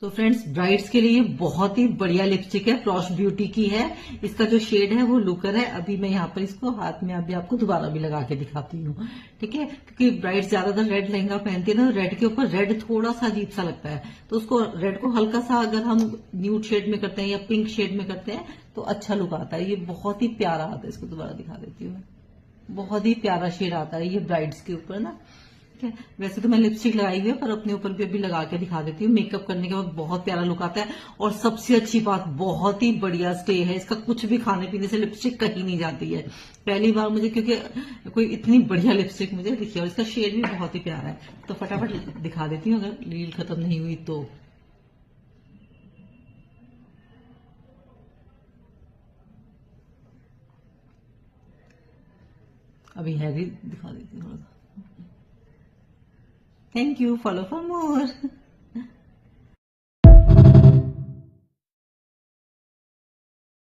तो friends, brides के लिए बहुत ही बढ़िया लिपस्टिक है, प्रॉश ब्यूटी की है। इसका जो शेड है वो लुकर है। अभी मैं यहाँ पर इसको हाथ में अभी आपको दोबारा भी लगा के दिखाती हूँ, ठीक है। क्योंकि ब्राइड्स ज्यादातर रेड लहंगा पहनती है ना, रेड के ऊपर रेड थोड़ा सा अजीब सा लगता है, तो उसको रेड को हल्का सा अगर हम न्यूड शेड में करते हैं या पिंक शेड में करते हैं तो अच्छा लुक आता है। ये बहुत ही प्यारा आता है। इसको दोबारा दिखा देती हूँ। बहुत ही प्यारा शेड आता है ये ब्राइड्स के ऊपर ना, ठीक है। वैसे तो मैं लिपस्टिक लगाई हुई है, पर अपने ऊपर भी अभी लगा के दिखा देती हूँ। मेकअप करने के बाद बहुत प्यारा लुक आता है। और सबसे अच्छी बात, बहुत ही बढ़िया स्टे है इसका। कुछ भी खाने पीने से लिपस्टिक कहीं नहीं जाती है। पहली बार मुझे क्योंकि कोई इतनी बढ़िया लिपस्टिक मुझे दिखी, और इसका शेड भी बहुत ही प्यारा है। तो फटाफट दिखा देती हूँ अगर रील खत्म नहीं हुई तो। अभी हैवी दिखा देती हूँ थोड़ा सा। Thank you, follow for more.